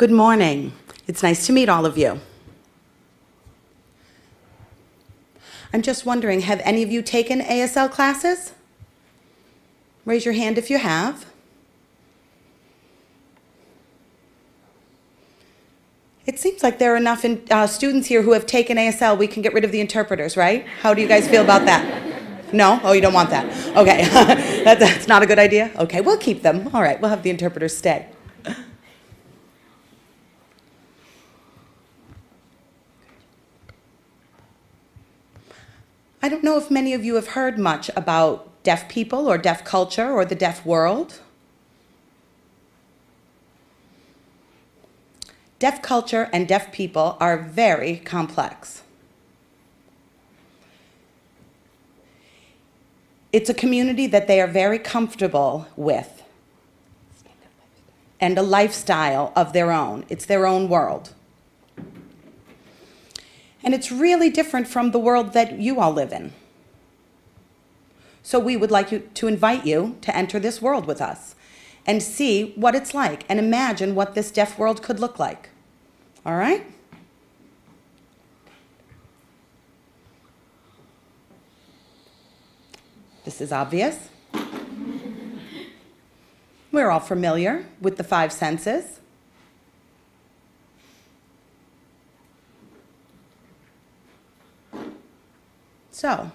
Good morning. It's nice to meet all of you. I'm just wondering, have any of you taken ASL classes? Raise your hand if you have. It seems like there are enough students here who have taken ASL, we can get rid of the interpreters, right? How do you guys feel about that? No? Oh, you don't want that. Okay. That's not a good idea? Okay, we'll keep them. All right, we'll have the interpreters stay. I don't know if many of you have heard much about deaf people or deaf culture or the deaf world. Deaf culture and deaf people are very complex. It's a community that they are very comfortable with and a lifestyle of their own. It's their own world. And it's really different from the world that you all live in. So we would like to invite you to enter this world with us and see what it's like and imagine what this deaf world could look like. All right? This is obvious. We're all familiar with the 5 senses. So,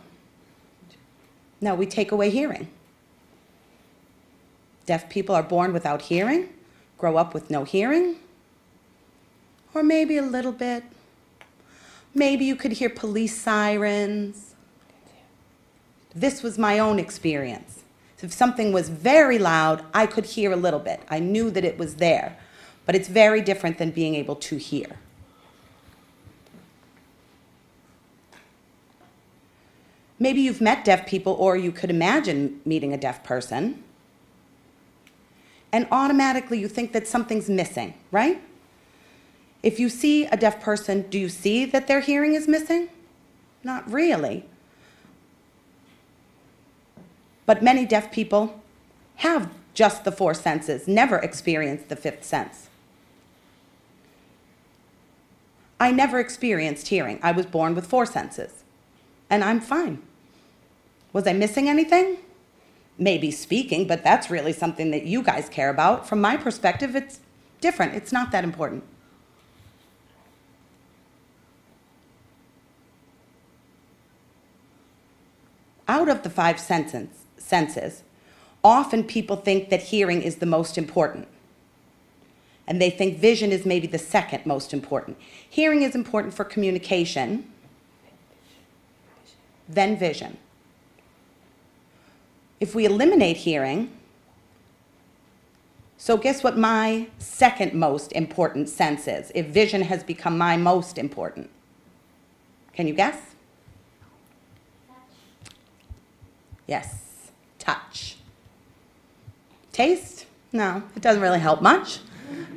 now we take away hearing. Deaf people are born without hearing, grow up with no hearing, or maybe a little bit. Maybe you could hear police sirens. This was my own experience. If something was very loud, I could hear a little bit. I knew that it was there, but it's very different than being able to hear. Maybe you've met deaf people, or you could imagine meeting a deaf person, and automatically you think that something's missing, right? If you see a deaf person, do you see that their hearing is missing? Not really. But many deaf people have just the 4 senses, never experienced the 5th sense. I never experienced hearing. I was born with 4 senses, and I'm fine. Was I missing anything? Maybe speaking, but that's really something that you guys care about. From my perspective, it's different. It's not that important. Out of the 5 senses, often people think that hearing is the most important. And they think vision is maybe the 2nd most important. Hearing is important for communication, then vision. If we eliminate hearing, so guess what my 2nd most important sense is, if vision has become my most important? Can you guess? Yes, touch. Taste? No, it doesn't really help much,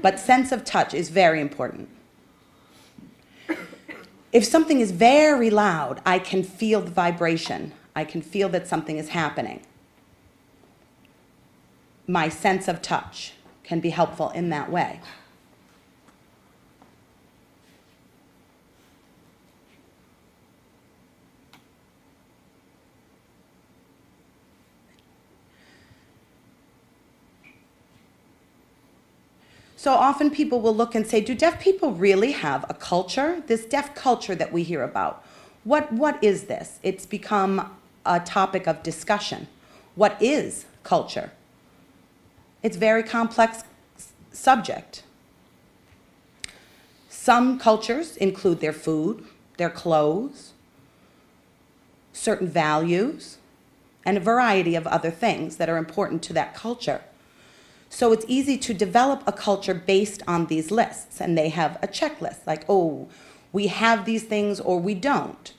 but sense of touch is very important. If something is very loud, I can feel the vibration. I can feel that something is happening. My sense of touch can be helpful in that way. So often people will look and say, do deaf people really have a culture? This deaf culture that we hear about, what is this? It's become a topic of discussion. What is culture? It's a very complex subject. Some cultures include their food, their clothes, certain values, and a variety of other things that are important to that culture. So it's easy to develop a culture based on these lists, and they have a checklist, like, oh, we have these things or we don't.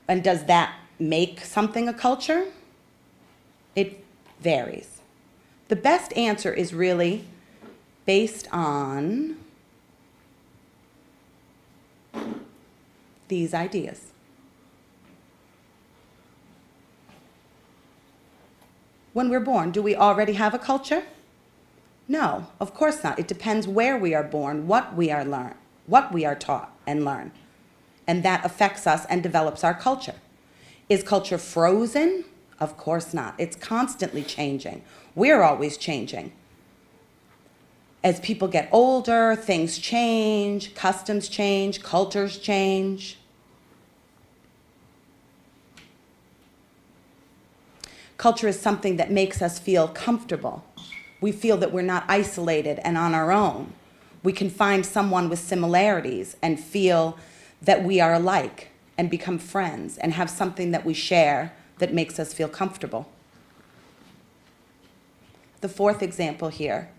And does that make something a culture? It varies. The best answer is really based on these ideas. When we're born, do we already have a culture? No, of course not. It depends where we are born, what we are taught and learn. And that affects us and develops our culture. Is culture frozen? Of course not. It's constantly changing. We're always changing. As people get older, things change, customs change, cultures change. Culture is something that makes us feel comfortable. We feel that we're not isolated and on our own. We can find someone with similarities and feel that we are alike and become friends and have something that we share that makes us feel comfortable. The fourth example here.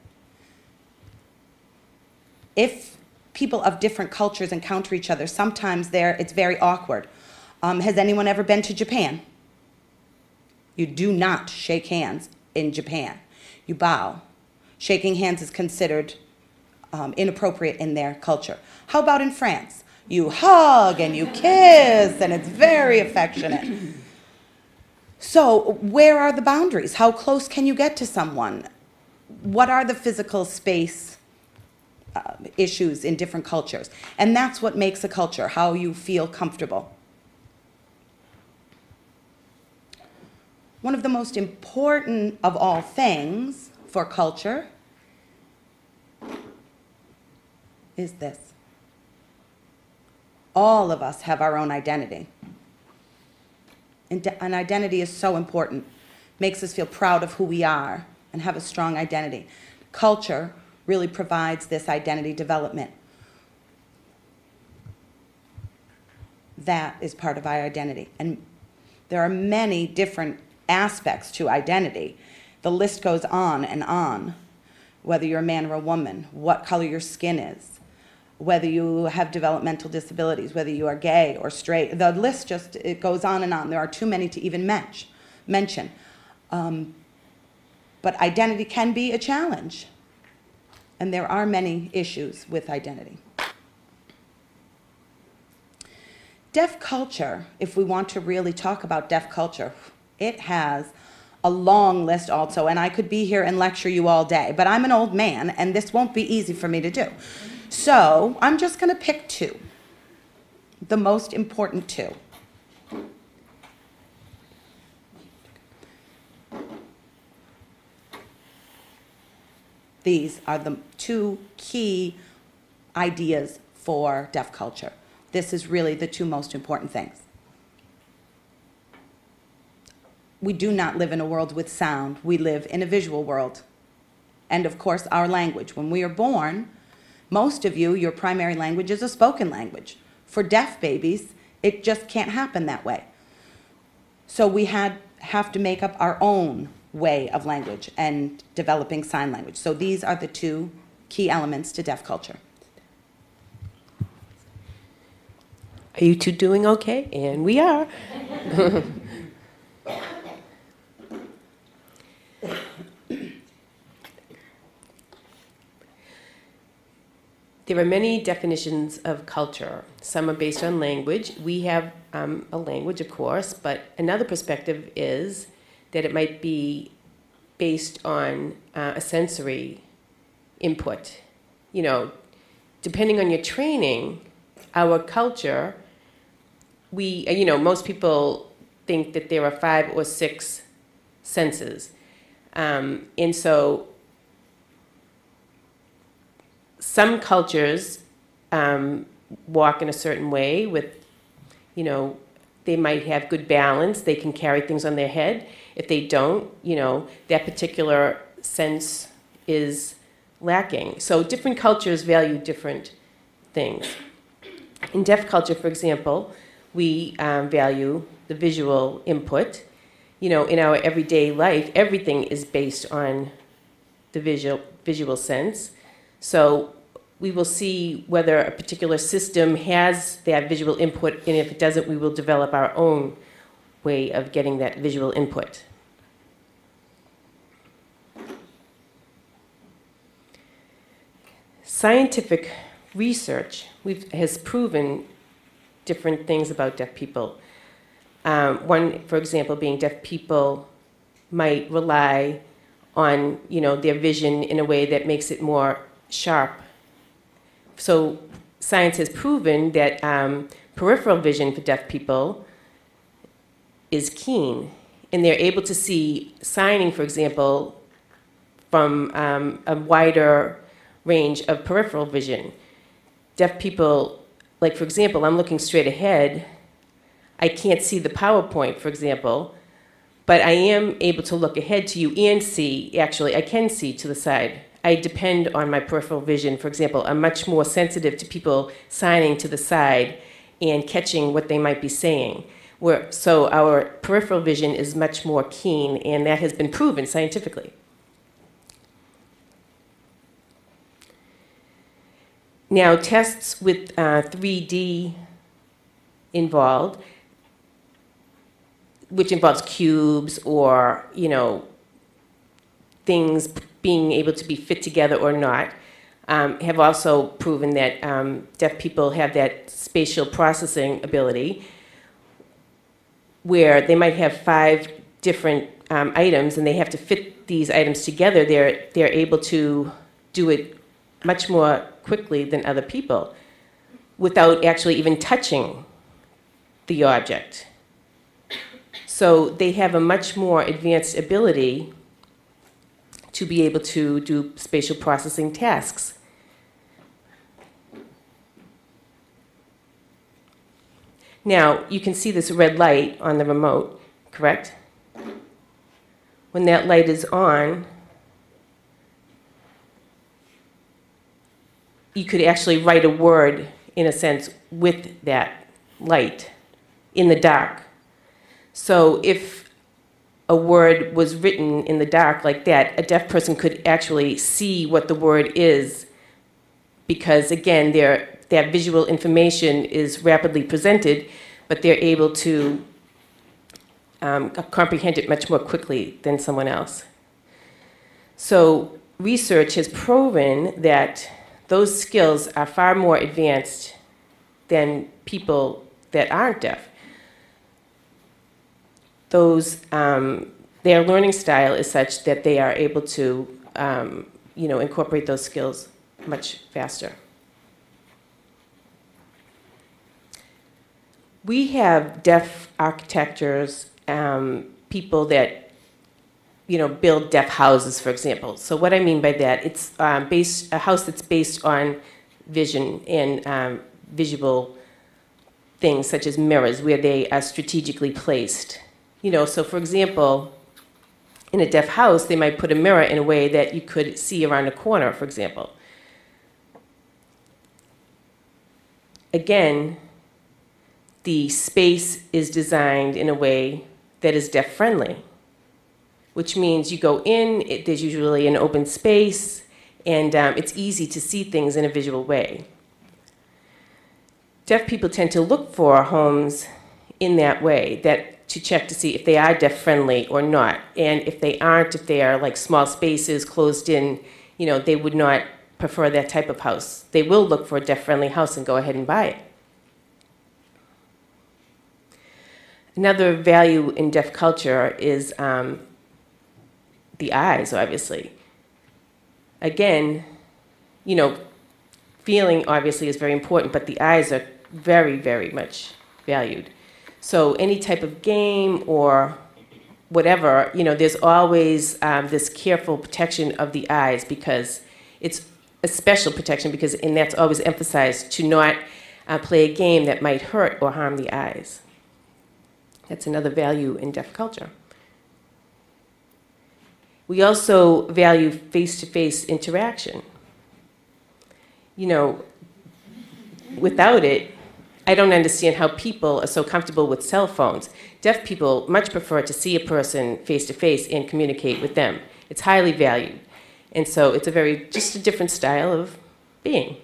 If people of different cultures encounter each other, sometimes it's very awkward. Has anyone ever been to Japan? You do not shake hands in Japan. You bow. Shaking hands is considered inappropriate in their culture. How about in France? You hug and you kiss, and it's very affectionate. So where are the boundaries? How close can you get to someone? What are the physical space issues in different cultures? And that's what makes a culture, how you feel comfortable. One of the most important of all things for culture is this. All of us have our own identity. And an identity is so important. Makes us feel proud of who we are and have a strong identity. Culture really provides this identity development. That is part of our identity. And there are many different aspects to identity. The list goes on and on. Whether you're a man or a woman, what color your skin is, whether you have developmental disabilities, whether you are gay or straight. The list it goes on and on. There are too many to even mention. But identity can be a challenge. And there are many issues with identity. Deaf culture, if we want to really talk about deaf culture, it has a long list also, and I could be here and lecture you all day, but I'm an old man, and this won't be easy for me to do. So I'm just going to pick two, the most important two. These are the two key ideas for deaf culture. This is really the two most important things. We do not live in a world with sound. We live in a visual world. And of course, our language. When we are born, most of you, your primary language is a spoken language. For deaf babies, it just can't happen that way. So we have to make up our own way of language and developing sign language. So these are the two key elements to deaf culture. Are you two doing okay? And we are. There are many definitions of culture. Some are based on language. We have a language, of course, but another perspective is that it might be based on a sensory input. You know, depending on your training, our culture, most people think that there are 5 or 6 senses. And so some cultures walk in a certain way with, they might have good balance. They can carry things on their head. If they don't, that particular sense is lacking. So different cultures value different things. In deaf culture, for example, we value the visual input. In our everyday life, everything is based on the visual sense. So we will see whether a particular system has that visual input, and if it doesn't, we will develop our own way of getting that visual input. Scientific research has proven different things about deaf people. One, for example, being deaf people might rely on, their vision in a way that makes it more sharp. So science has proven that peripheral vision for deaf people is keen, and they're able to see signing, for example, from a wider range of peripheral vision. Deaf people, like for example, I'm looking straight ahead. I can't see the PowerPoint, for example, but I am able to look ahead to you and see, actually, I can see to the side. I depend on my peripheral vision. For example, I'm much more sensitive to people signing to the side and catching what they might be saying. So our peripheral vision is much more keen, and that has been proven scientifically. Now, tests with 3D involved, which involves cubes or, things being able to be fit together or not, have also proven that deaf people have that spatial processing ability, where they might have 5 different items and they have to fit these items together. They're able to do it much more quickly than other people without actually even touching the object. So they have a much more advanced ability to be able to do spatial processing tasks. Now, you can see this red light on the remote, correct? When that light is on, you could actually write a word, in a sense, with that light in the dark. So if a word was written in the dark like that, a deaf person could actually see what the word is, because, again, that visual information is rapidly presented, but they're able to comprehend it much more quickly than someone else. So research has proven that those skills are far more advanced than people that aren't deaf. Their learning style is such that they are able to incorporate those skills much faster. We have deaf architects, people that build deaf houses, for example. So what I mean by that, it's a house that's based on vision and visual things such as mirrors, where they are strategically placed. So for example, in a deaf house, they might put a mirror in a way that you could see around a corner, for example. Again, the space is designed in a way that is deaf-friendly, which means you go in, there's usually an open space, and it's easy to see things in a visual way. Deaf people tend to look for homes in that way, to check to see if they are deaf-friendly or not. And if they aren't, if they are like small spaces, closed in, they would not prefer that type of house. They will look for a deaf-friendly house and go ahead and buy it. Another value in deaf culture is the eyes, obviously. Again, feeling obviously is very important, but the eyes are very, very much valued. So any type of game or whatever, there's always this careful protection of the eyes, because it's a special protection, and that's always emphasized, to not play a game that might hurt or harm the eyes. That's another value in deaf culture. We also value face-to-face interaction. Without it, I don't understand how people are so comfortable with cell phones. Deaf people much prefer to see a person face-to-face and communicate with them. It's highly valued. And so it's just a different style of being.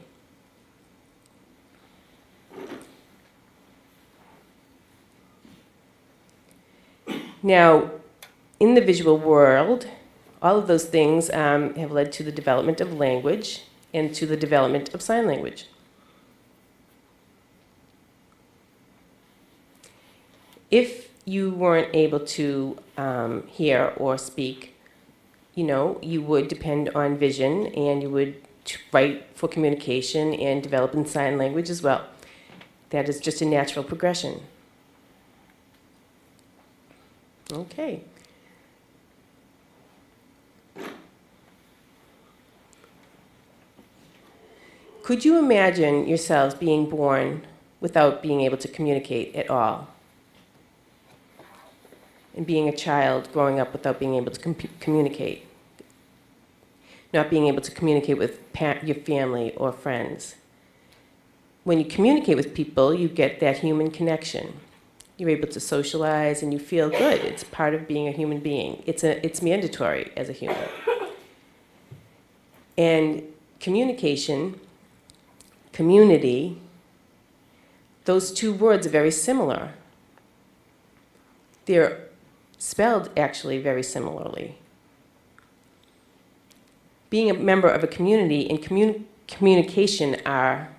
Now, in the visual world, all of those things have led to the development of language and to the development of sign language. If you weren't able to hear or speak, you would depend on vision, and you would write for communication and develop in sign language as well. That is just a natural progression. Okay. Could you imagine yourselves being born without being able to communicate at all? And being a child growing up without being able to communicate? Not being able to communicate with your family or friends. When you communicate with people, you get that human connection. You're able to socialize and you feel good. It's part of being a human being. It's mandatory as a human. And communication, community, those two words are very similar. They're spelled actually very similarly. Being a member of a community and communication are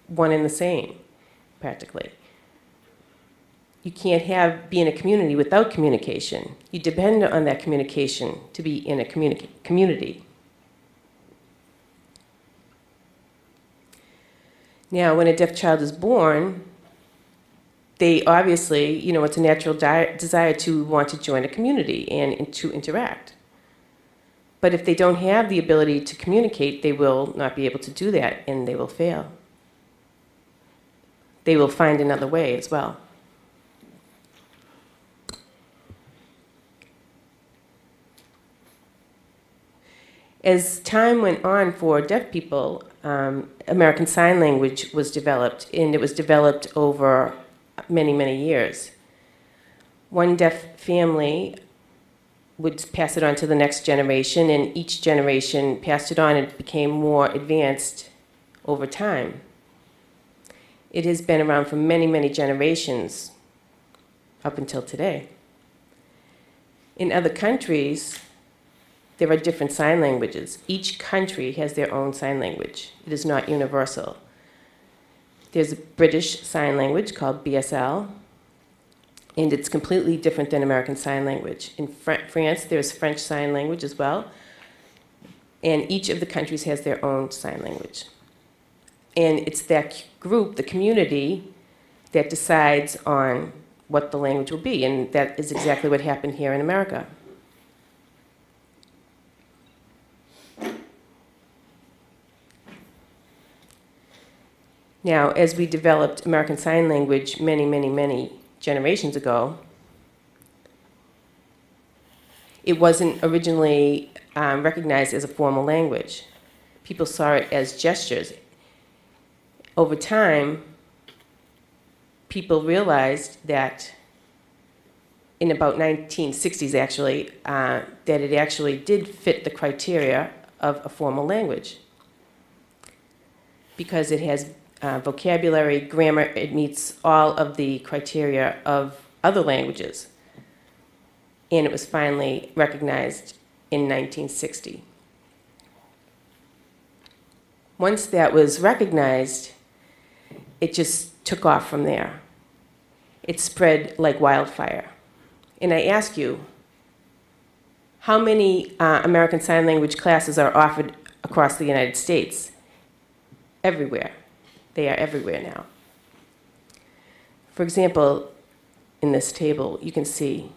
one and the same, practically. You can't be in a community without communication. You depend on that communication to be in a community. Now, when a deaf child is born, they obviously, it's a natural desire to want to join a community and to interact. But if they don't have the ability to communicate, they will not be able to do that, and they will fail. They will find another way as well. As time went on for deaf people, American Sign Language was developed, and it was developed over many, many years. One deaf family would pass it on to the next generation, and each generation passed it on and it became more advanced over time. It has been around for many, many generations up until today. In other countries, there are different sign languages. Each country has their own sign language. It is not universal. There's a British Sign Language called BSL, and it's completely different than American Sign Language. In France, there's French Sign Language as well, and each of the countries has their own sign language. And it's that group, the community, that decides on what the language will be, and that is exactly what happened here in America. Now, as we developed American Sign Language many, many, many generations ago, it wasn't originally recognized as a formal language. People saw it as gestures. Over time, people realized that in about 1960s, actually, that it actually did fit the criteria of a formal language because it has vocabulary, grammar, it meets all of the criteria of other languages. And it was finally recognized in 1960. Once that was recognized, it just took off from there. It spread like wildfire. And I ask you, how many American Sign Language classes are offered across the United States? Everywhere. They are everywhere now. For example, in this table, you can see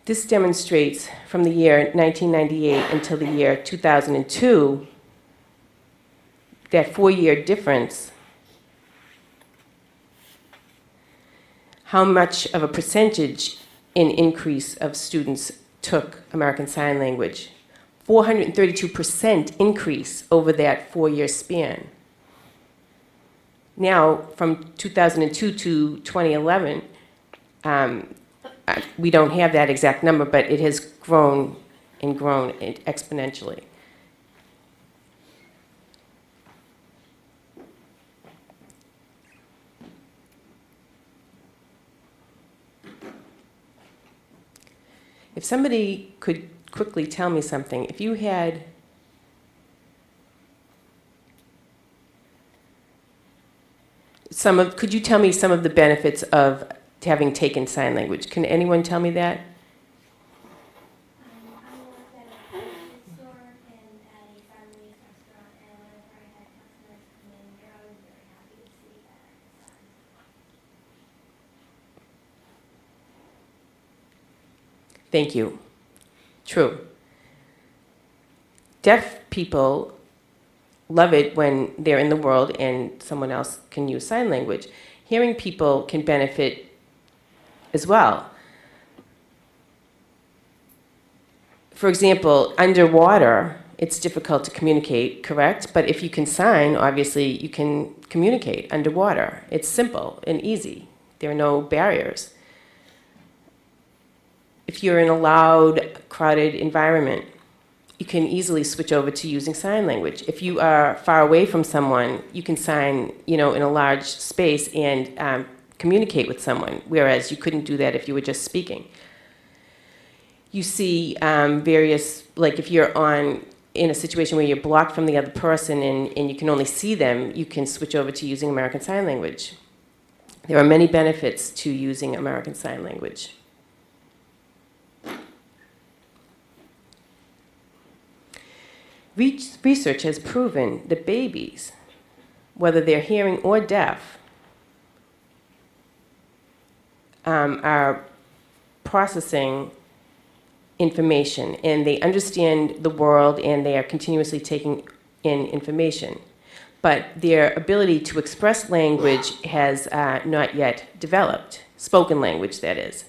this demonstrates from the year 1998 until the year 2002, that 4-year difference, how much of a percentage in increase of students took American Sign Language. 432% increase over that 4-year span. Now, from 2002 to 2011, we don't have that exact number, but it has grown and grown exponentially. If somebody could quickly tell me something, if you had could you tell me some of the benefits of having taken sign language? Can anyone tell me that? Thank you. True. Deaf people love it when they're in the world and someone else can use sign language. Hearing people can benefit as well. For example, underwater, it's difficult to communicate, correct? But if you can sign, obviously you can communicate underwater. It's simple and easy. There are no barriers. If you're in a loud, crowded environment, you can easily switch over to using sign language. If you are far away from someone, you can sign, in a large space and communicate with someone, whereas you couldn't do that if you were just speaking. You see various, like if you're in a situation where you're blocked from the other person and you can only see them, you can switch over to using American Sign Language. There are many benefits to using American Sign Language. Research has proven that babies, whether they're hearing or deaf, are processing information, and they understand the world, and they are continuously taking in information. But their ability to express language has not yet developed, spoken language, that is.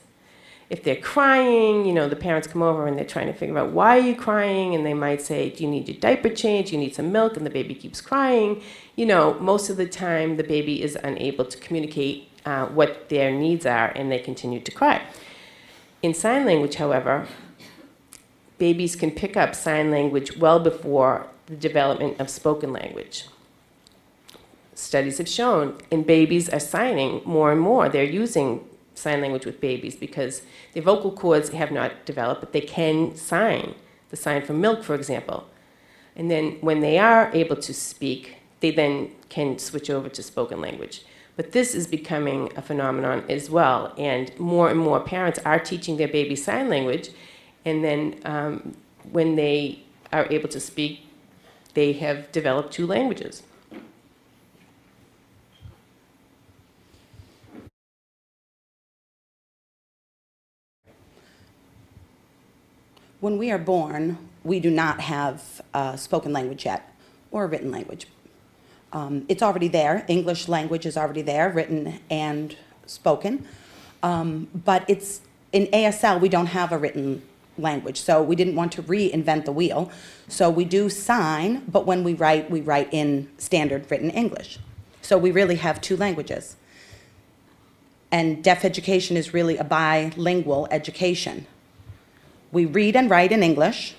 If they're crying, the parents come over and they're trying to figure out, why are you crying? And they might say, do you need your diaper changed? Do you need some milk? And the baby keeps crying. Most of the time the baby is unable to communicate what their needs are, and they continue to cry. In sign language, however, babies can pick up sign language well before the development of spoken language. Studies have shown, and babies are signing more and more. They're using sign language with babies because their vocal cords have not developed, but they can sign, the sign for milk, for example. And then when they are able to speak, they then can switch over to spoken language. But this is becoming a phenomenon as well, and more parents are teaching their baby sign language, and then when they are able to speak, they have developed two languages. When we are born, we do not have spoken language yet, or a written language. It's already there. English language is already there, written and spoken. But it's in ASL, we don't have a written language, so we didn't want to reinvent the wheel. So we do sign, but when we write in standard written English. So we really have two languages. And deaf education is really a bilingual education. We read and write in English,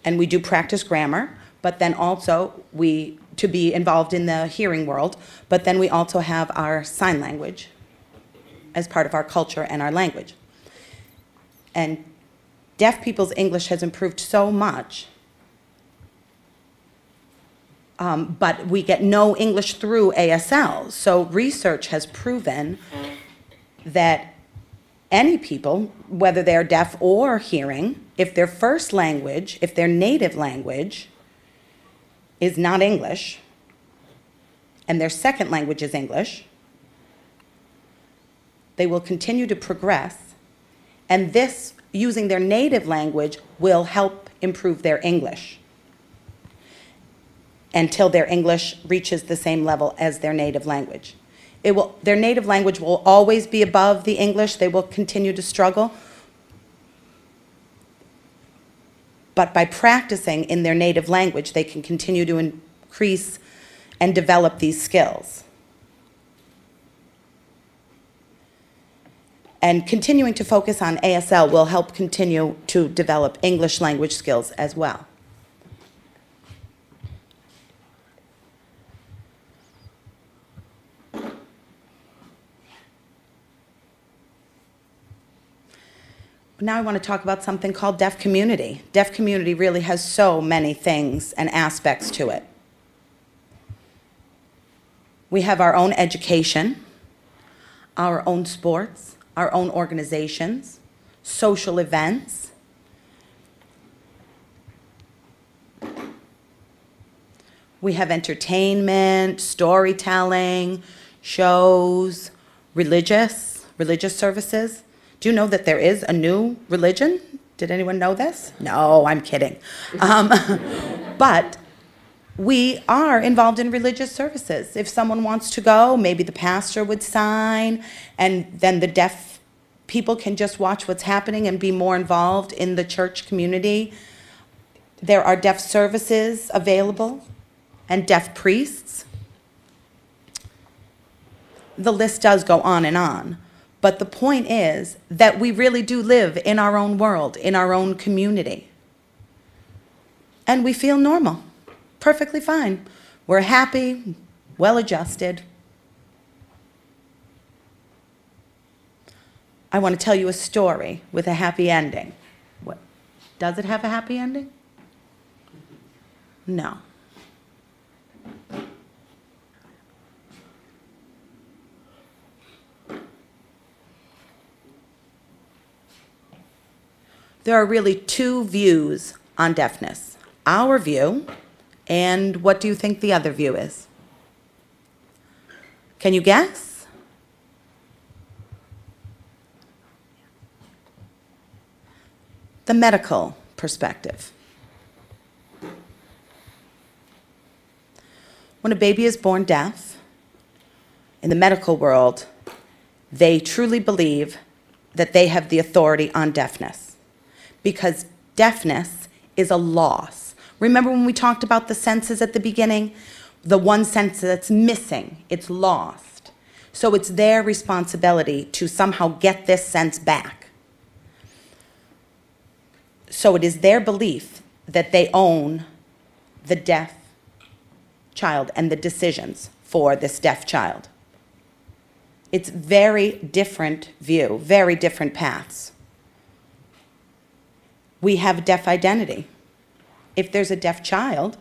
and we do practice grammar, but then also to be involved in the hearing world, but then we also have our sign language as part of our culture and our language. And deaf people's English has improved so much, but we get no English through ASL. So research has proven that any people, whether they're deaf or hearing, if their first language, if their native language is not English, and their second language is English, they will continue to progress, and this, using their native language, will help improve their English until their English reaches the same level as their native language. Their native language will always be above the English. They will continue to struggle. But by practicing in their native language, they can continue to increase and develop these skills. And continuing to focus on ASL will help continue to develop English language skills as well. Now I want to talk about something called deaf community. Deaf community really has so many things and aspects to it. We have our own education, our own sports, our own organizations, social events. We have entertainment, storytelling, shows, religious services. Do you know that there is a new religion? Did anyone know this? No, I'm kidding. But we are involved in religious services. If someone wants to go, maybe the pastor would sign, and then the deaf people can just watch what's happening and be more involved in the church community. There are deaf services available and deaf priests. The list does go on and on. But the point is that we really do live in our own world, in our own community. And we feel normal, perfectly fine. We're happy, well-adjusted. I want to tell you a story with a happy ending. What? Does it have a happy ending? No. There are really two views on deafness. Our view, and what do you think the other view is? Can you guess? The medical perspective. When a baby is born deaf, in the medical world, they truly believe that they have the authority on deafness, because deafness is a loss. Remember when we talked about the senses at the beginning? The one sense that's missing, it's lost. So it's their responsibility to somehow get this sense back. So it is their belief that they own the deaf child and the decisions for this deaf child. It's very different view, very different paths. We have deaf identity. If there's a deaf child,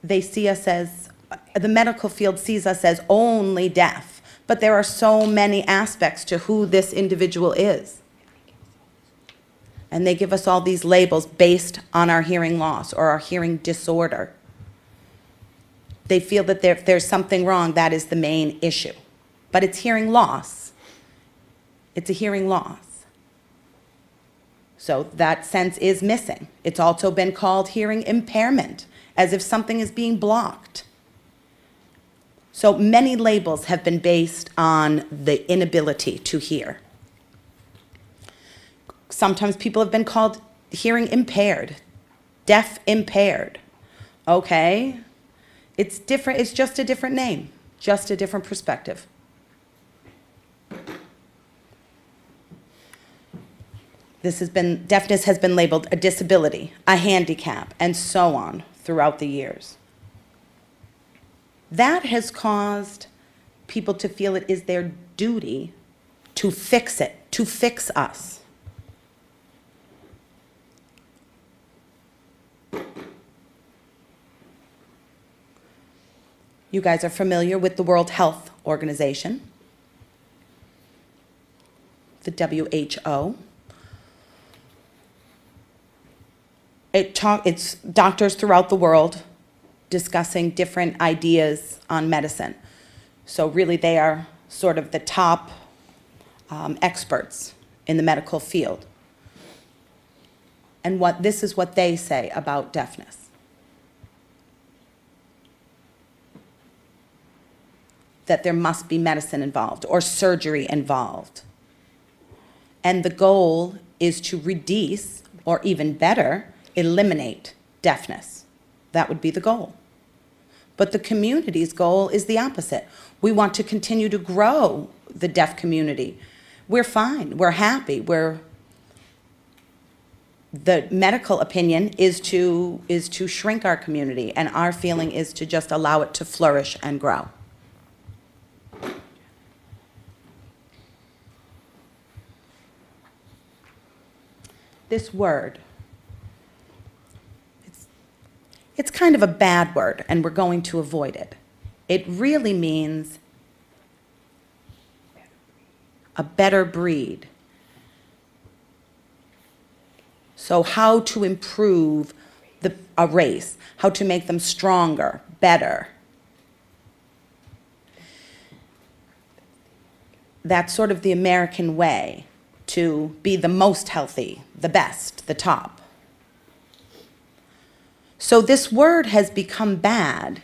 they see us as, the medical field sees us as only deaf, but there are so many aspects to who this individual is. And they give us all these labels based on our hearing loss or our hearing disorder. They feel that if there's something wrong, that is the main issue. But it's hearing loss. It's a hearing loss. So that sense is missing. It's also been called hearing impairment, as if something is being blocked. So many labels have been based on the inability to hear. Sometimes people have been called hearing impaired, deaf impaired. Okay, it's different, it's just a different name, just a different perspective. Deafness has been labeled a disability, a handicap, and so on throughout the years. That has caused people to feel it is their duty to fix it, to fix us. You guys are familiar with the World Health Organization, the WHO. It's doctors throughout the world discussing different ideas on medicine. So really they are sort of the top experts in the medical field. And this is what they say about deafness. That there must be medicine involved or surgery involved. And the goal is to reduce, or even better, eliminate deafness. That would be the goal. But the community's goal is the opposite. We want to continue to grow the deaf community. We're fine, we're happy, the medical opinion is to shrink our community, and our feeling is to just allow it to flourish and grow. This word, it's kind of a bad word, and we're going to avoid it. It really means a better breed. So how to improve a race, how to make them stronger, better. That's sort of the American way, to be the most healthy, the best, the top. So this word has become bad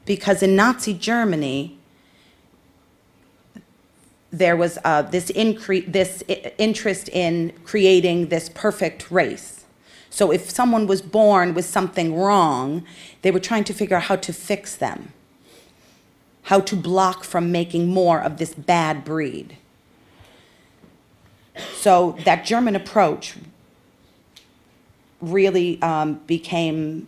because in Nazi Germany, there was this interest in creating this perfect race. So if someone was born with something wrong, they were trying to figure out how to fix them, how to block from making more of this bad breed. So that German approach really became,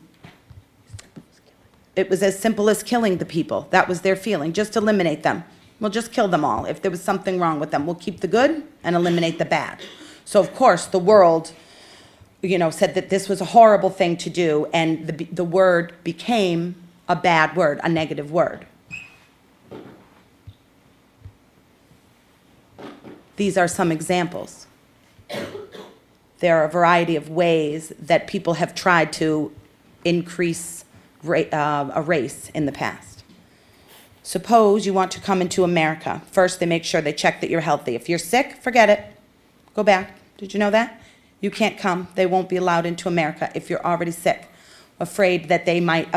it was as simple as killing the people. That was their feeling, just eliminate them. We'll just kill them all. If there was something wrong with them, we'll keep the good and eliminate the bad. So of course the world, said that this was a horrible thing to do, and the word became a bad word, a negative word. These are some examples. There are a variety of ways that people have tried to increase a race in the past. Suppose you want to come into America. First, they make sure they check that you're healthy. If you're sick, forget it. Go back. Did you know that? You can't come. They won't be allowed into America if you're already sick, afraid that they might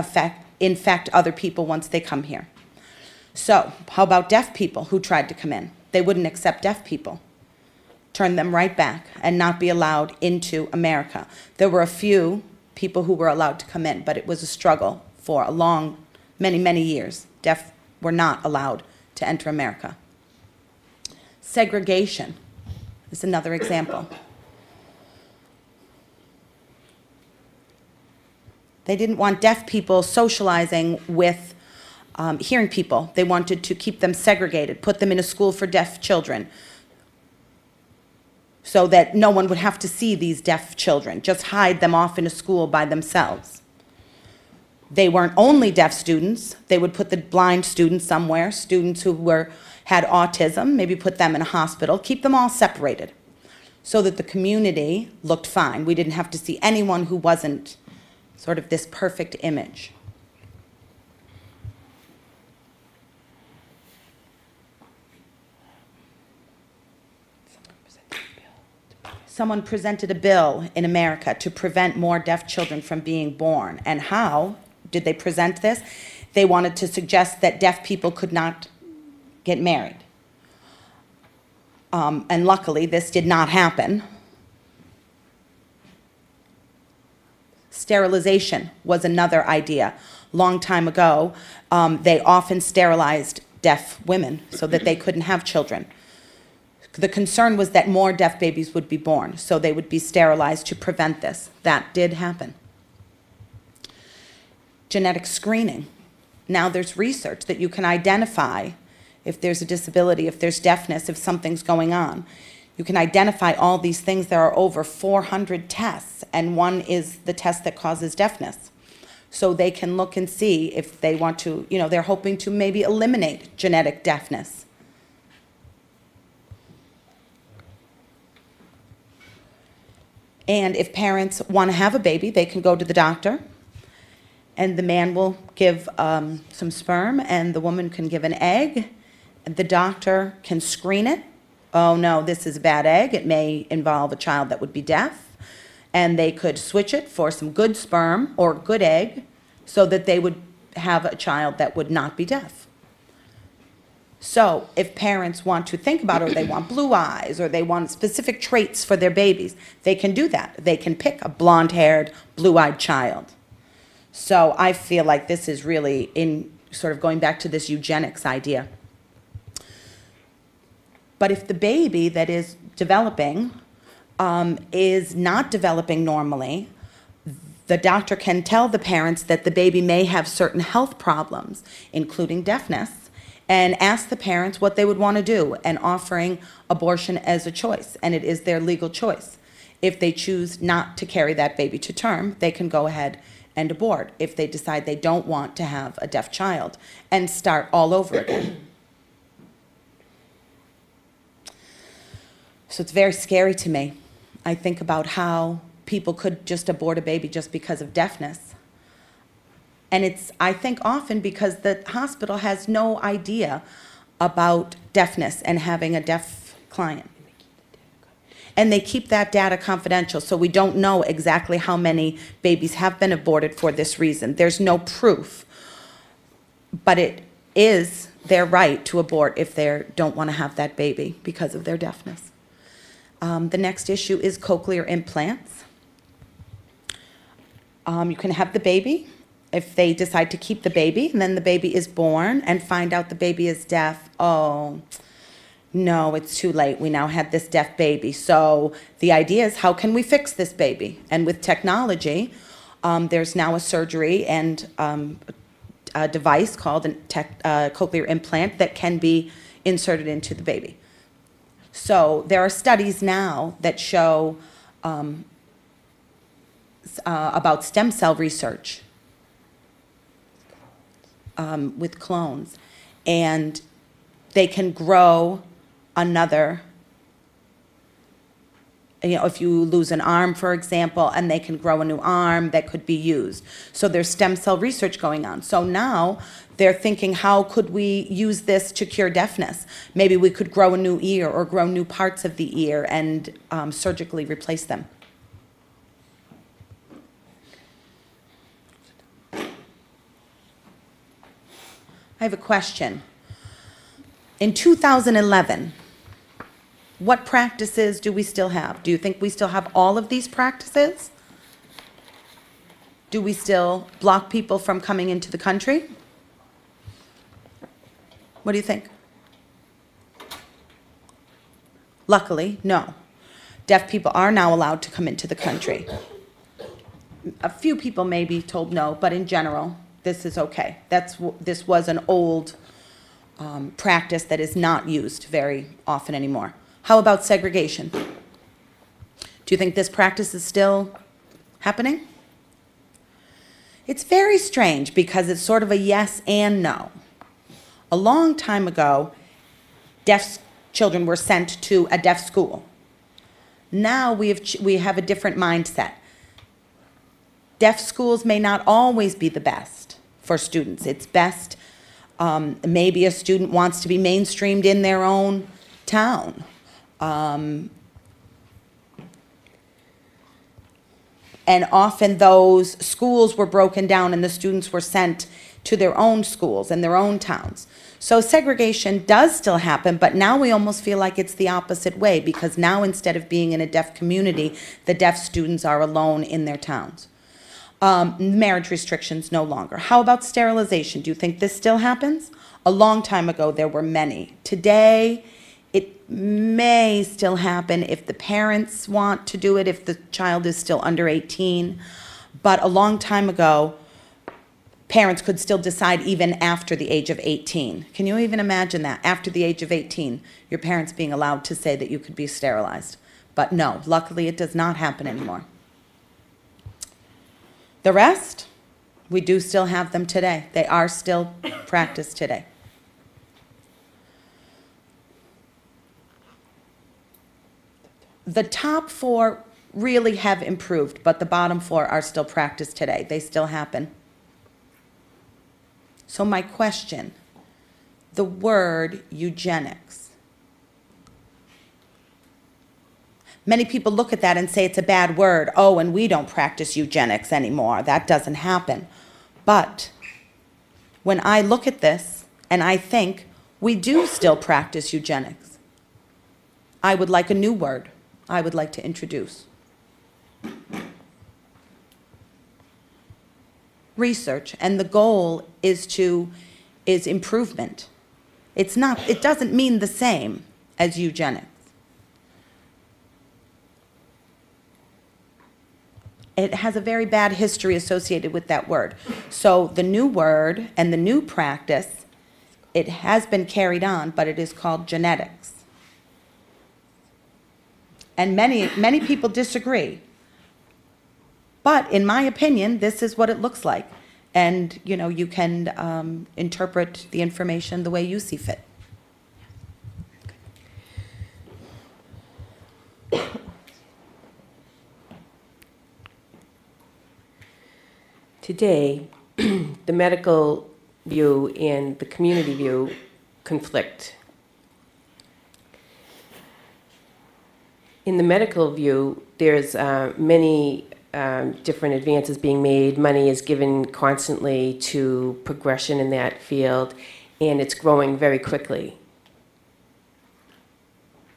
infect other people once they come here. So, how about deaf people who tried to come in? They wouldn't accept deaf people. Turn them right back and not be allowed into America. There were a few people who were allowed to come in, but it was a struggle for many, many years. Deaf were not allowed to enter America. Segregation is another example. They didn't want deaf people socializing with hearing people. They wanted to keep them segregated, put them in a school for deaf children, so that no one would have to see these deaf children, just hide them off in a school by themselves. They weren't only deaf students. They would put the blind students somewhere, students who had autism, maybe put them in a hospital, keep them all separated so that the community looked fine. We didn't have to see anyone who wasn't sort of this perfect image. Someone presented a bill in America to prevent more deaf children from being born. And how did they present this? They wanted to suggest that deaf people could not get married. And luckily, this did not happen. Sterilization was another idea. Long time ago, they often sterilized deaf women so that they couldn't have children. The concern was that more deaf babies would be born, so they would be sterilized to prevent this. That did happen. Genetic screening. Now there's research that you can identify if there's a disability, if there's deafness, if something's going on. You can identify all these things. There are over 400 tests, and one is the test that causes deafness. So they can look and see if they want to, they're hoping to maybe eliminate genetic deafness. And if parents want to have a baby, they can go to the doctor, and the man will give some sperm, and the woman can give an egg, and the doctor can screen it. Oh no, this is a bad egg. It may involve a child that would be deaf, and they could switch it for some good sperm or good egg so that they would have a child that would not be deaf. So if parents want to think about it, or they want blue eyes, or they want specific traits for their babies, they can do that. They can pick a blonde-haired, blue-eyed child. So I feel like this is really in sort of going back to this eugenics idea. But if the baby that is developing is not developing normally, the doctor can tell the parents that the baby may have certain health problems, including deafness, and ask the parents what they would want to do, and offering abortion as a choice, and it is their legal choice. If they choose not to carry that baby to term, they can go ahead and abort if they decide they don't want to have a deaf child and start all over again. So it's very scary to me. I think about how people could just abort a baby just because of deafness. And it's, I think, often because the hospital has no idea about deafness and having a deaf client. And they keep that data confidential, so we don't know exactly how many babies have been aborted for this reason. There's no proof, but it is their right to abort if they don't want to have that baby because of their deafness. The next issue is cochlear implants. You can have the baby if they decide to keep the baby, and then the baby is born and find out the baby is deaf. Oh, no, it's too late. We now have this deaf baby. So the idea is, how can we fix this baby? And with technology, there's now a surgery and a device called a cochlear implant that can be inserted into the baby. So there are studies now that show about stem cell research with clones, and they can grow another, if you lose an arm, for example, and they can grow a new arm that could be used. So there's stem cell research going on. So now they're thinking, how could we use this to cure deafness? Maybe we could grow a new ear or grow new parts of the ear and surgically replace them. I have a question. In 2011, what practices do we still have? Do you think we still have all of these practices? Do we still block people from coming into the country? What do you think? Luckily, no. Deaf people are now allowed to come into the country. A few people may be told no, but in general, this is okay. This was an old practice that is not used very often anymore. How about segregation? Do you think this practice is still happening? It's very strange because it's sort of a yes and no. A long time ago, deaf children were sent to a deaf school. Now we have a different mindset. Deaf schools may not always be the best for students. It's best, maybe a student wants to be mainstreamed in their own town. And often those schools were broken down and the students were sent to their own schools and their own towns. So segregation does still happen, but now we almost feel like it's the opposite way, because now instead of being in a deaf community, the deaf students are alone in their towns. Marriage restrictions no longer. How about sterilization? Do you think this still happens? A long time ago there were many. Today it may still happen if the parents want to do it, if the child is still under 18. But a long time ago, parents could still decide even after the age of 18. Can you even imagine that? After the age of 18, your parents being allowed to say that you could be sterilized. But no, luckily it does not happen anymore. The rest, we do still have them today. They are still practiced today. The top four really have improved, but the bottom four are still practiced today. They still happen. So my question, the word eugenics. Many people look at that and say it's a bad word. Oh, and we don't practice eugenics anymore. That doesn't happen. But when I look at this and I think we do still practice eugenics, I would like a new word I would like to introduce. Research, and the goal is improvement. It doesn't mean the same as eugenics. It has a very bad history associated with that word. So the new word and the new practice, it has been carried on, but it is called genetics. And many people disagree. But in my opinion, this is what it looks like. And, you know, you can interpret the information the way you see fit. Today, the medical view and the community view conflict. In the medical view, there's many different advances being made. Money is given constantly to progression in that field, and it's growing very quickly.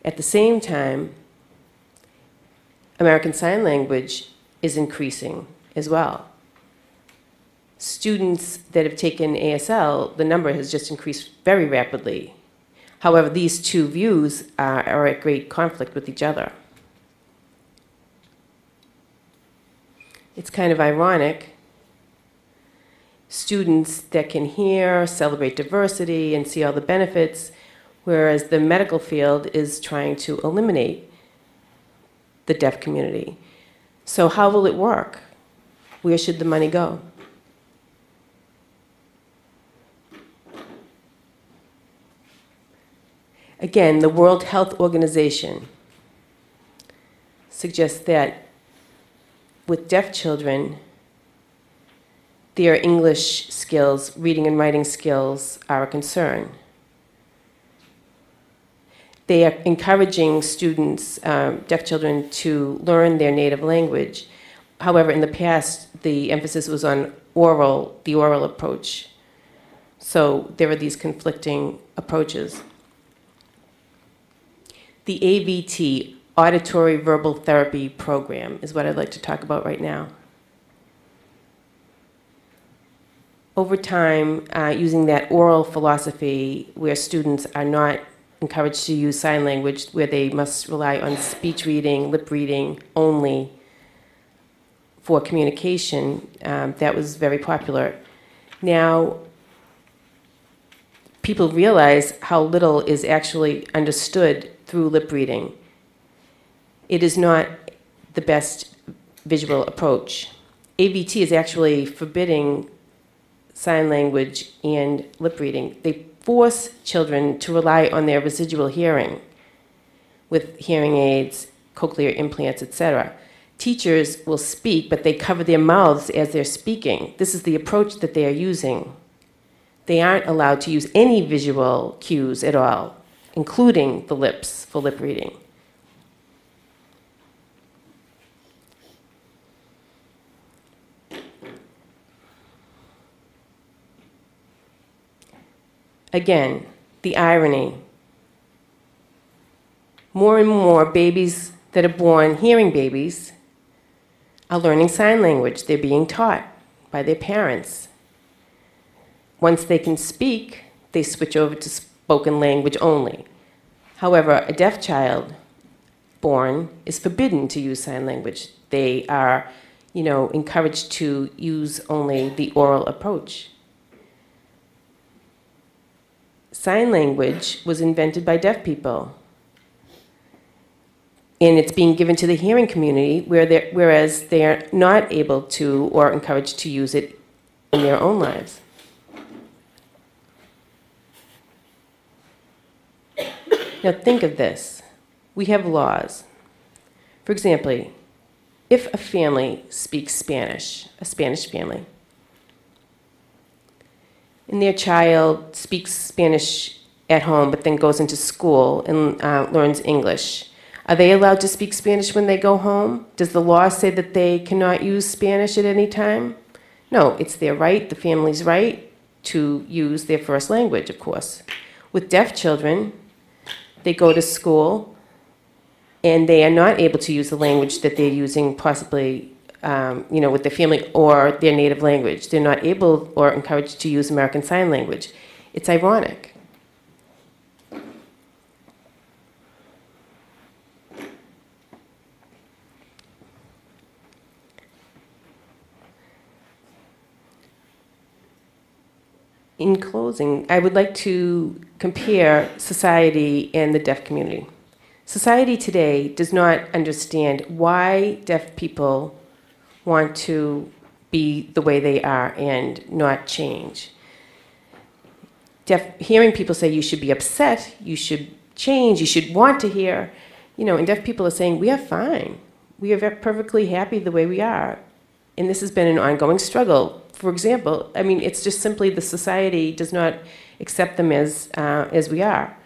At the same time, American Sign Language is increasing as well. Students that have taken ASL, the number has just increased very rapidly. However, these two views are at great conflict with each other. It's kind of ironic. Students that can hear, celebrate diversity, and see all the benefits, whereas the medical field is trying to eliminate the deaf community. So how will it work? Where should the money go? Again, the World Health Organization suggests that with deaf children, their English skills, reading and writing skills, are a concern. They are encouraging students, deaf children, to learn their native language. However, in the past, the emphasis was on the oral approach. So there are these conflicting approaches. The AVT, Auditory Verbal Therapy Program, is what I'd like to talk about right now. Over time, using that oral philosophy where students are not encouraged to use sign language, where they must rely on speech reading, lip reading only for communication, that was very popular. Now, people realize how little is actually understood through lip reading. It is not the best visual approach. AVT is actually forbidding sign language and lip reading. They force children to rely on their residual hearing with hearing aids, cochlear implants, etc. Teachers will speak, but they cover their mouths as they're speaking. This is the approach that they are using. They aren't allowed to use any visual cues at all, including the lips for lip reading. Again, the irony. More and more babies that are born, hearing babies, are learning sign language. They're being taught by their parents. Once they can speak, they switch over to spoken language only. However, a deaf child born is forbidden to use sign language. They are, encouraged to use only the oral approach. Sign language was invented by deaf people, and it's being given to the hearing community, whereas they are not able to or encouraged to use it in their own lives. Now think of this. We have laws. For example, if a family speaks Spanish, a Spanish family, and their child speaks Spanish at home but then goes into school and learns English, are they allowed to speak Spanish when they go home? Does the law say that they cannot use Spanish at any time? No, it's their right, the family's right, to use their first language, of course. With deaf children, they go to school and they are not able to use the language that they're using possibly with their family or their native language. They're not able or encouraged to use American Sign Language. It's ironic. In closing, I would like to compare society and the deaf community. Society today does not understand why deaf people want to be the way they are and not change. Hearing people say you should be upset, you should change, you should want to hear, and deaf people are saying, we are fine. We are perfectly happy the way we are. And this has been an ongoing struggle. For example, it's just simply the society does not accept them as we are.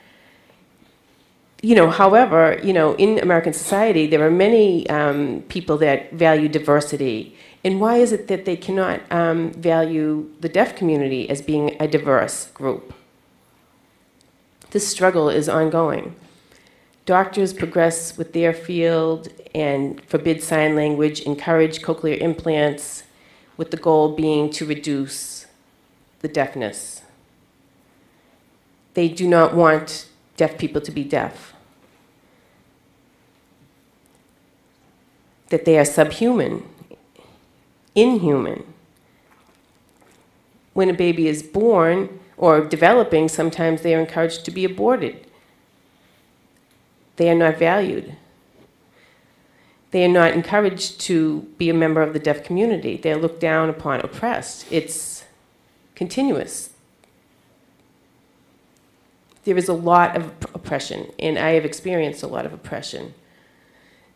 However, in American society, there are many people that value diversity. And why is it that they cannot value the deaf community as being a diverse group? This struggle is ongoing. Doctors progress with their field and forbid sign language, encourage cochlear implants, with the goal being to reduce the deafness. They do not want deaf people to be deaf. That they are subhuman, inhuman. When a baby is born or developing, sometimes they are encouraged to be aborted. They are not valued. They are not encouraged to be a member of the deaf community. They are looked down upon, oppressed. It's continuous. There is a lot of oppression, and I have experienced a lot of oppression.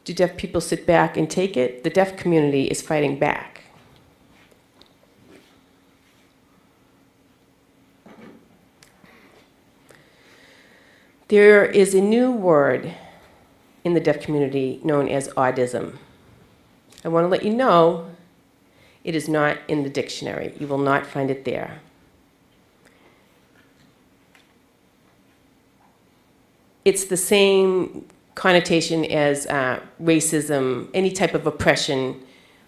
Do deaf people sit back and take it? The deaf community is fighting back. There is a new word in the deaf community known as autism. I want to let you know it is not in the dictionary. You will not find it there. It's the same connotation as racism, any type of oppression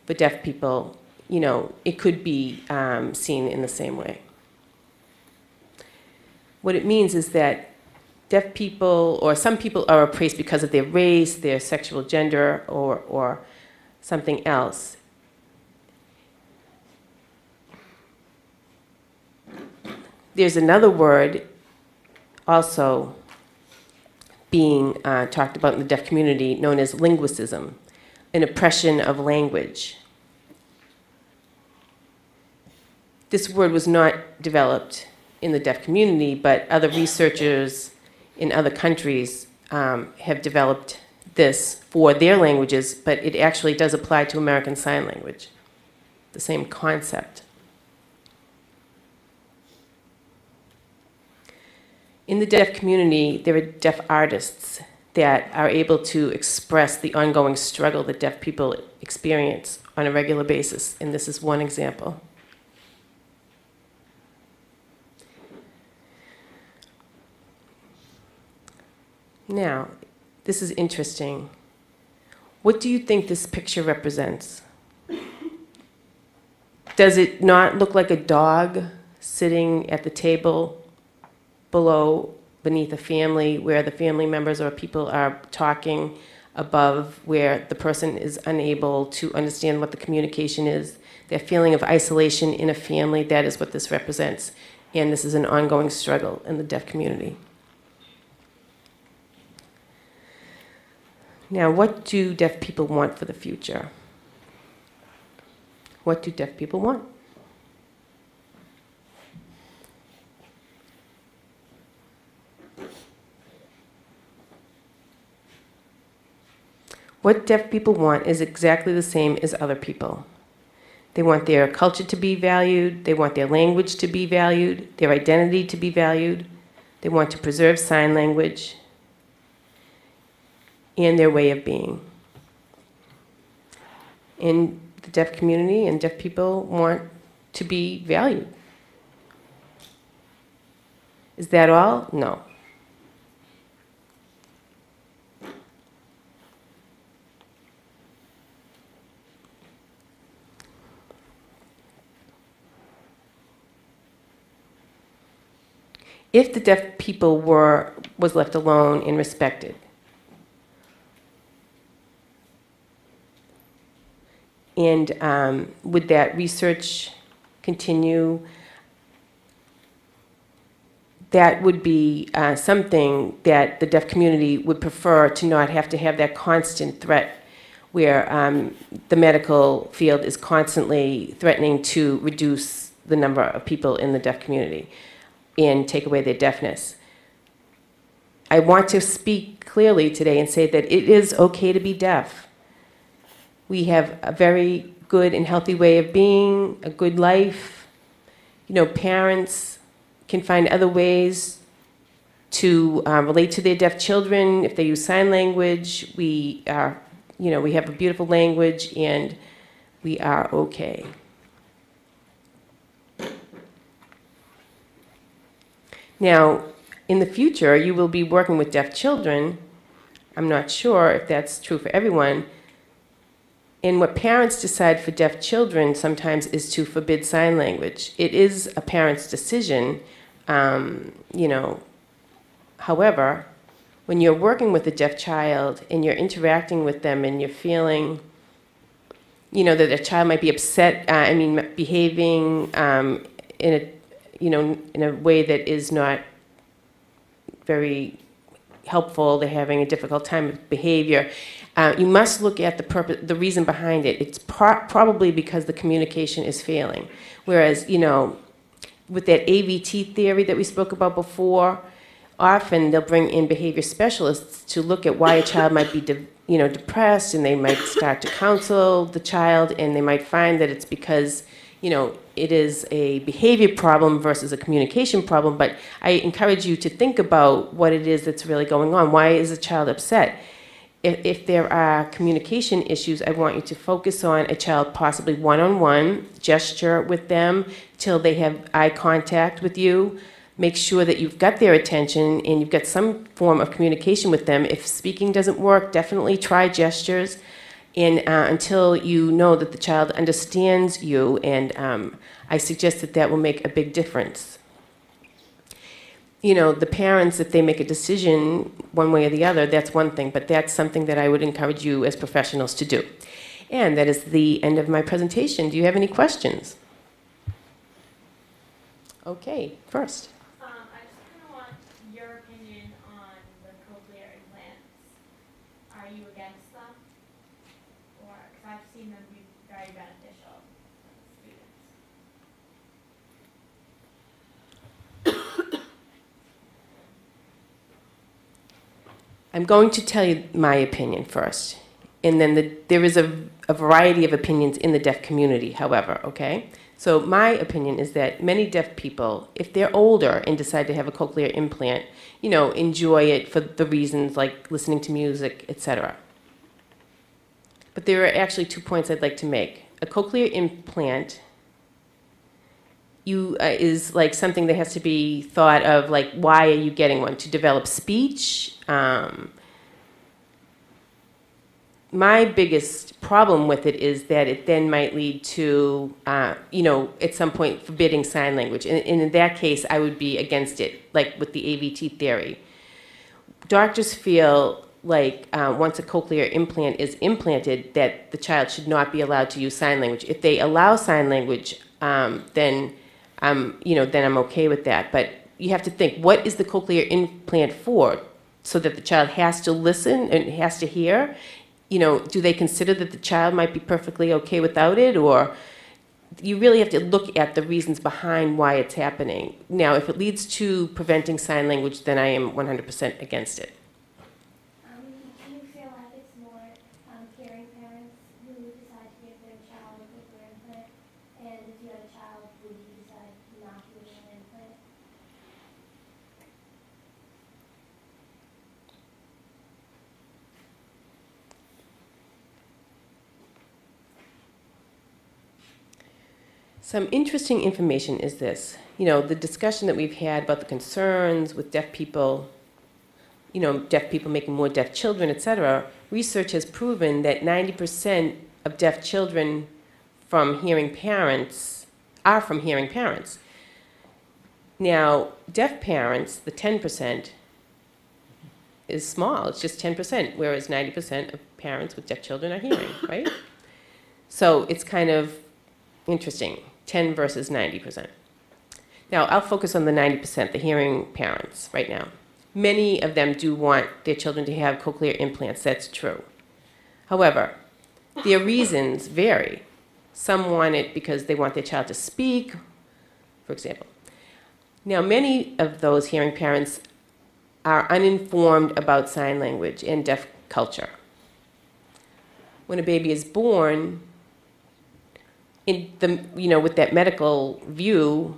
for deaf people. It could be seen in the same way. What it means is that deaf people, or some people, are oppressed because of their race, their sexual gender, or something else. There's another word also being talked about in the deaf community known as linguicism, an oppression of language. This word was not developed in the deaf community, but other researchers in other countries have developed this for their languages, but it actually does apply to American Sign Language, the same concept. In the deaf community, there are deaf artists that are able to express the ongoing struggle that deaf people experience on a regular basis, and this is one example. Now, this is interesting. What do you think this picture represents? Does it not look like a dog sitting at the table beneath a family where the family members or people are talking above, where the person is unable to understand what the communication is? Their feeling of isolation in a family, that is what this represents. And this is an ongoing struggle in the deaf community. Now, what do deaf people want for the future? What do deaf people want? What deaf people want is exactly the same as other people. They want their culture to be valued, they want their language to be valued, their identity to be valued, they want to preserve sign language, and their way of being. And the deaf community and deaf people want to be valued. Is that all? No. If the deaf people was left alone and respected, and would that research continue? that would be something that the deaf community would prefer, to not have to have that constant threat where the medical field is constantly threatening to reduce the number of people in the deaf community and take away their deafness. I want to speak clearly today and say that it is okay to be deaf. We have a very good and healthy way of being, a good life. You know, parents can find other ways to relate to their deaf children if they use sign language. We are, you know, we have a beautiful language, and we are okay. Now, in the future, you will be working with deaf children. I'm not sure if that's true for everyone. And what parents decide for deaf children sometimes is to forbid sign language. It is a parent's decision, you know. However, when you're working with a deaf child and you're interacting with them and you're feeling, you know, that a child might be upset, behaving in a, you know, in a way that is not very helpful, they're having a difficult time with behavior, you must look at the purpose, the reason behind it. It's probably because the communication is failing. Whereas, you know, with that AVT theory that we spoke about before, often they'll bring in behavior specialists to look at why a child might be depressed, and they might start to counsel the child, and they might find that it's because, you know, it is a behavior problem versus a communication problem. But I encourage you to think about what it is that's really going on. Why is a child upset? If there are communication issues, I want you to focus on a child possibly one-on-one, gesture with them till they have eye contact with you. Make sure that you've got their attention and you've got some form of communication with them. If speaking doesn't work, definitely try gestures, and until you know that the child understands you, and I suggest that that will make a big difference. You know, the parents, if they make a decision one way or the other, that's one thing, but that's something that I would encourage you as professionals to do. And that is the end of my presentation. Do you have any questions? Okay, first. I just kind of want your opinion on the cochlear implants. Are you against them? Or, because I've seen them be very beneficial for students. I'm going to tell you my opinion first. And then there is a variety of opinions in the deaf community, however, okay? So my opinion is that many deaf people, if they're older and decide to have a cochlear implant, you know, enjoy it for the reasons like listening to music, etc. But there are actually 2 points I'd like to make. A cochlear implant is like something that has to be thought of, like, why are you getting one? To develop speech? My biggest problem with it is that it then might lead to, you know, at some point forbidding sign language. And in that case, I would be against it, like with the AVT theory. Doctors feel like once a cochlear implant is implanted, that the child should not be allowed to use sign language. If they allow sign language, then you know, then I'm okay with that. But you have to think, what is the cochlear implant for? So that the child has to listen and has to hear? You know, do they consider that the child might be perfectly okay without it? Or you really have to look at the reasons behind why it's happening. Now, if it leads to preventing sign language, then I am 100% against it. Do you feel like it's more caring parents who decide to give their child a cochlear implant? And if you had a child, would you decide not to give an implant? Some interesting information is this. You know, the discussion that we've had about the concerns with deaf people, you know, deaf people making more deaf children, etc. Research has proven that 90% of deaf children from hearing parents are from hearing parents. Now, deaf parents, the 10%, is small. It's just 10%, whereas 90% of parents with deaf children are hearing, right? So it's kind of interesting, 10 versus 90%. Now, I'll focus on the 90%, the hearing parents right now. Many of them do want their children to have cochlear implants. That's true. However, their reasons vary. Some want it because they want their child to speak, for example. Now, many of those hearing parents are uninformed about sign language and deaf culture. When a baby is born, with that medical view,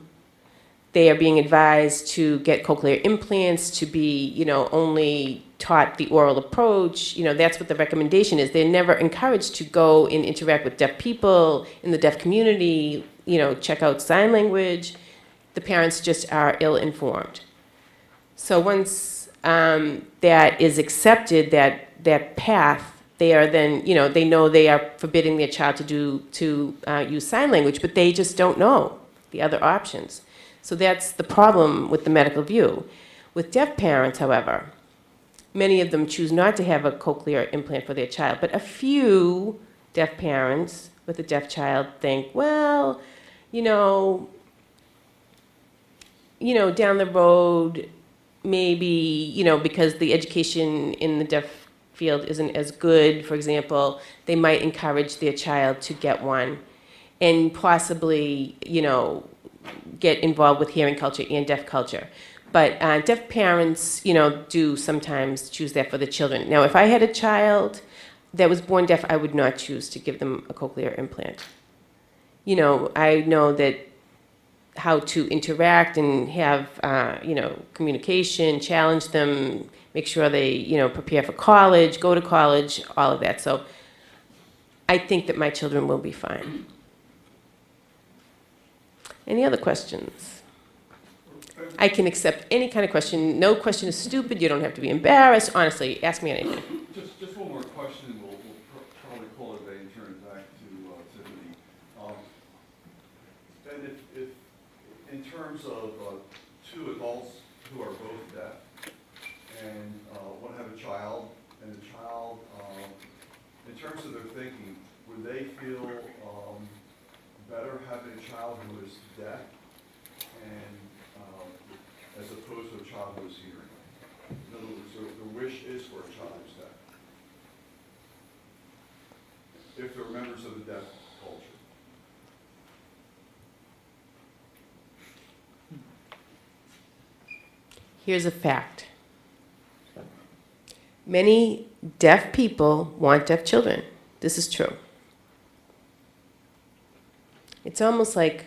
they are being advised to get cochlear implants, to be, only taught the oral approach. That's what the recommendation is. They're never encouraged to go and interact with deaf people in the deaf community, check out sign language. The parents just are ill-informed. So once that is accepted, that path, they are then, they know they are forbidding their child to use sign language, but they just don't know the other options. So that's the problem with the medical view. With deaf parents, however, many of them choose not to have a cochlear implant for their child, but a few deaf parents with a deaf child think, well, down the road, maybe, because the education in the deaf field isn't as good, for example, they might encourage their child to get one and possibly, get involved with hearing culture and deaf culture. But deaf parents, do sometimes choose that for the children. Now, if I had a child that was born deaf, I would not choose to give them a cochlear implant. I know that how to interact and have, communication, challenge them, make sure they, prepare for college, go to college, all of that. So I think that my children will be fine. Any other questions? I can accept any kind of question. No question is stupid. You don't have to be embarrassed. Honestly, ask me anything. Just one more question. We'll probably call it a and turn it back to Tiffany. And if in terms of two adults who are both deaf and want to have a child, and the child, in terms of their thinking, would they feel better having a child who is deaf and as opposed to a child who is hearing? In other words, the wish is for a child who's deaf, if they're members of the deaf culture. Here's a fact. Many deaf people want deaf children. This is true. It's almost like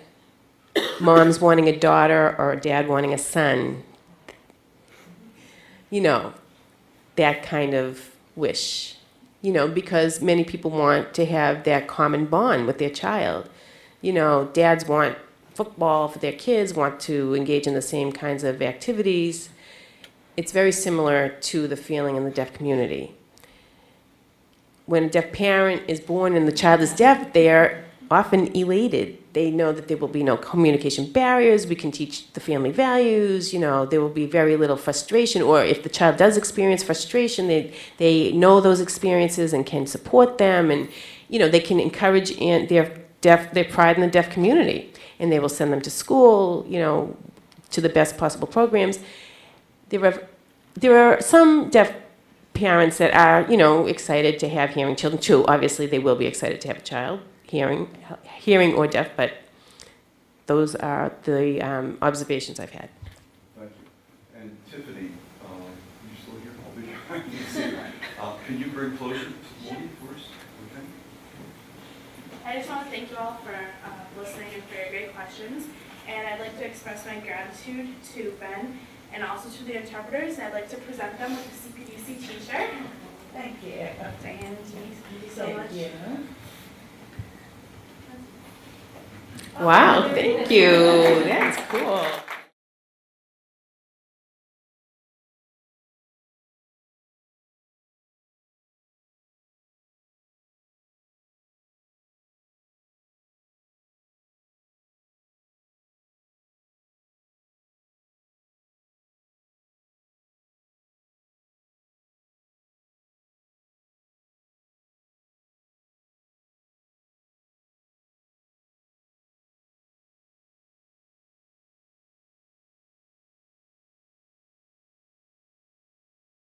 mom's wanting a daughter or a dad wanting a son. That kind of wish. Because many people want to have that common bond with their child. Dads want football for their kids, want to engage in the same kinds of activities. It's very similar to the feeling in the deaf community. When a deaf parent is born and the child is deaf, they are often elated. They know that there will be no communication barriers. We can teach the family values. There will be very little frustration. Or if the child does experience frustration, they know those experiences and can support them. And they can encourage their pride in the deaf community. And they will send them to school, to the best possible programs. There are some deaf parents that are, excited to have hearing children too. Obviously, they will be excited to have a child, hearing or deaf, but those are the observations I've had. Thank you. And Tiffany, you still here? I'll be behind you. Can you bring closer to the lady first? Okay. I just want to thank you all for listening and for your great questions. And I'd like to express my gratitude to Ben and also to the interpreters. I'd like to present them with the CPDC t-shirt. Thank you. Diane and Denise, thank you so much. You. Wow, thank you. That's cool.